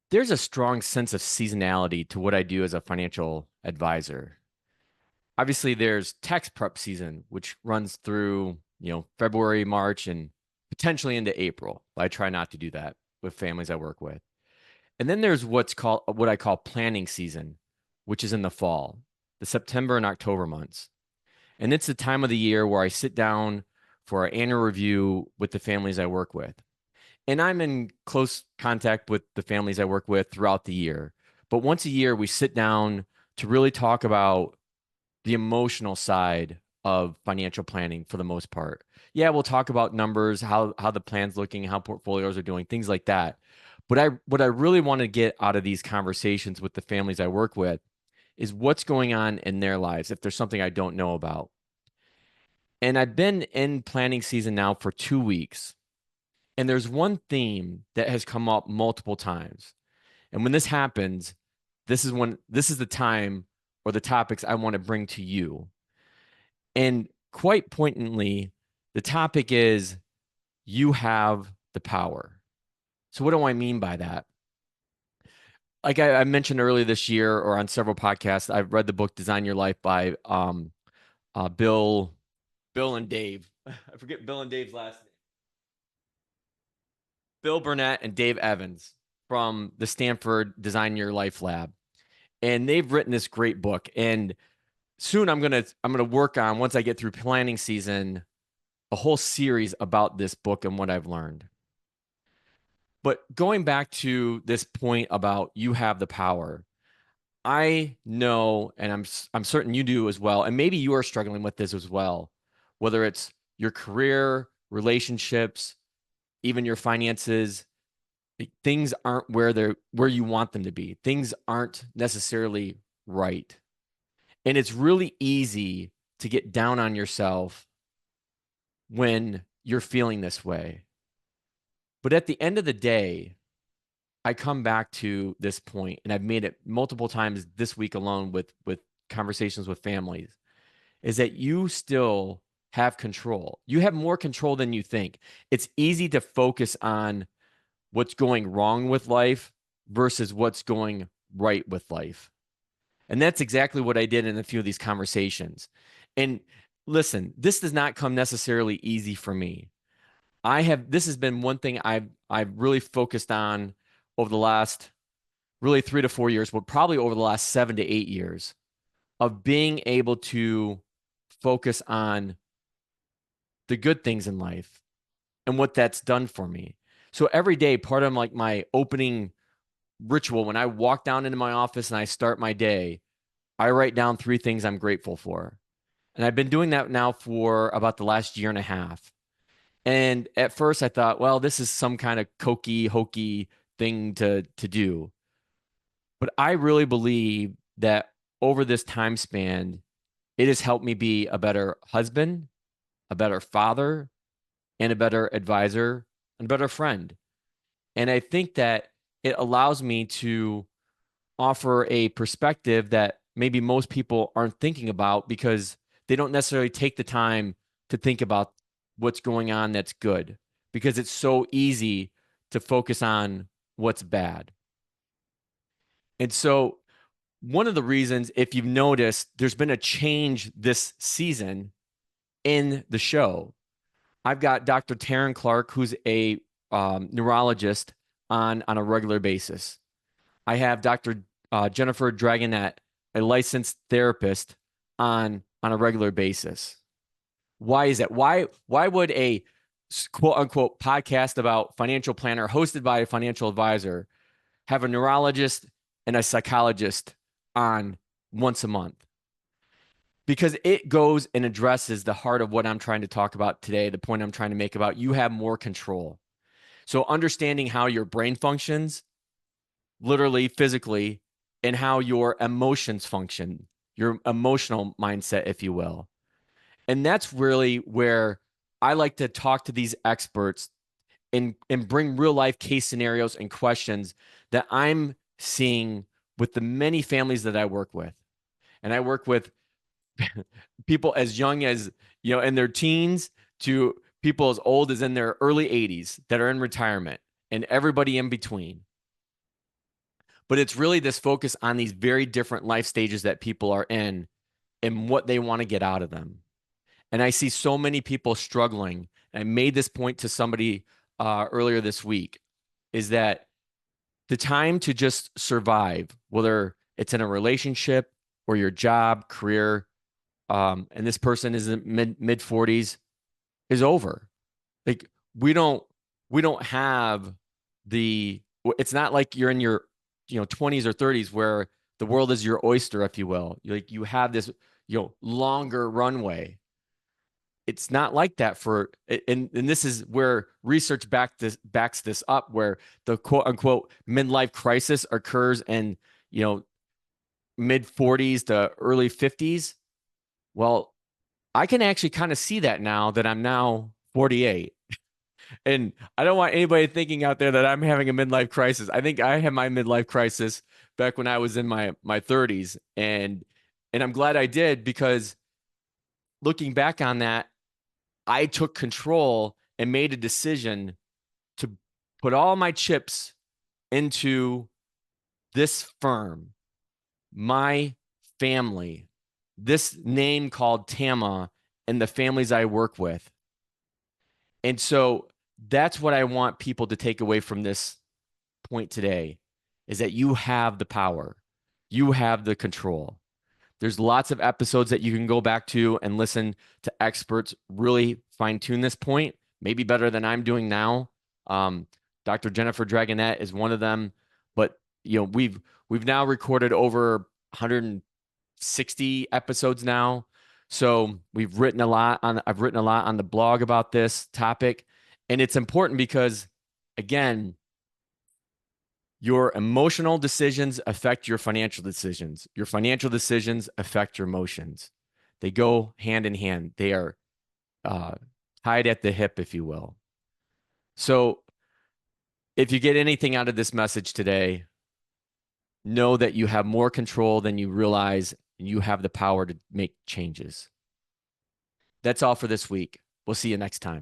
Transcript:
There's a strong sense of seasonality to what I do as a financial advisor. Obviously, there's tax prep season, which runs through, February, March, and potentially into April. I try not to do that with families I work with. And then there's what I call planning season, which is in the fall, the September and October months. And it's the time of the year where I sit down for our annual review with the families I work with. And I'm in close contact with the families I work with throughout the year. But once a year, we sit down to really talk about the emotional side of financial planning for the most part. Yeah, we'll talk about numbers, how the plan's looking, how portfolios are doing, things like that. But what I really want to get out of these conversations with the families I work with is what's going on in their lives if there's something I don't know about. And I've been in planning season now for 2 weeks. And there's one theme that has come up multiple times. And when this happens, this is the time or the topics I want to bring to you. And quite pointedly, the topic is you have the power. So what do I mean by that? Like I mentioned earlier this year or on several podcasts, I've read the book Design Your Life by Bill and Dave. I forget Bill and Dave's last name. Bill Burnett and Dave Evans from the Stanford Design Your Life Lab. And they've written this great book. And soon I'm gonna work on, once I get through planning season, a whole series about this book and what I've learned. But going back to this point about you have the power, I know, and I'm certain you do as well, and maybe you are struggling with this as well, whether it's your career, relationships, even your finances, things aren't where you want them to be. Things aren't necessarily right. And it's really easy to get down on yourself when you're feeling this way. But at the end of the day, I come back to this point, and I've made it multiple times this week alone with conversations with families, is that you still have control. You have more control than you think. It's easy to focus on what's going wrong with life versus what's going right with life. And that's exactly what I did in a few of these conversations. And listen, this does not come necessarily easy for me. This has been one thing I've really focused on over the last really 3 to 4 years, but probably over the last 7 to 8 years of being able to focus on the good things in life and what that's done for me. So every day, part of like my opening ritual, when I walk down into my office and I start my day, I write down 3 things I'm grateful for. And I've been doing that now for about the last year and a half. And at first I thought, well, this is some kind of cokey, hokey thing to do. But I really believe that over this time span, it has helped me be a better husband, a better father, and a better advisor and a better friend. And I think that it allows me to offer a perspective that maybe most people aren't thinking about because they don't necessarily take the time to think about what's going on that's good because it's so easy to focus on what's bad. And so, one of the reasons, if you've noticed, there's been a change this season in the show. I've got Dr. Taryn Clark, who's a neurologist on a regular basis. I have Dr. Jennifer Dragonet, a licensed therapist, on a regular basis. Why is that? Why would a quote unquote podcast about financial planner hosted by a financial advisor have a neurologist and a psychologist on once a month? Because it goes and addresses the heart of what I'm trying to talk about today, the point I'm trying to make about you have more control. So understanding how your brain functions, literally, physically, and how your emotions function, your emotional mindset, if you will. And that's really where I like to talk to these experts and bring real life case scenarios and questions that I'm seeing with the many families that I work with. And I work with people as young as, in their teens to people as old as in their early 80s that are in retirement and everybody in between. but it's really this focus on these very different life stages that people are in and what they want to get out of them. And I see so many people struggling. And I made this point to somebody earlier this week, is that the time to just survive, whether it's in a relationship or your job, career, and this person is in mid 40s, is over. Like we don't have the. It's not like you're in your 20s or 30s where the world is your oyster, if you will. Like you have this longer runway. It's not like that for, and this is where research backs this up, where the quote unquote midlife crisis occurs in mid 40s to early 50s. Well, I can actually kind of see that now that I'm now 48. And I don't want anybody thinking out there that I'm having a midlife crisis. I think I had my midlife crisis back when I was in my 30s, and I'm glad I did, because looking back on that, I took control and made a decision to put all my chips into this firm, my family, this name called TAMMA, and the families I work with. And so that's what I want people to take away from this point today, is that you have the power. You have the control. There's lots of episodes that you can go back to and listen to experts really fine tune this point, maybe better than I'm doing now. Dr. Jennifer Dragonet is one of them, but we've now recorded over 160 episodes now. So I've written a lot on the blog about this topic, and it's important because, again, your emotional decisions affect your financial decisions. Your financial decisions affect your emotions. They go hand in hand. They are tied at the hip, if you will. So if you get anything out of this message today, know that you have more control than you realize, and you have the power to make changes. That's all for this week. We'll see you next time.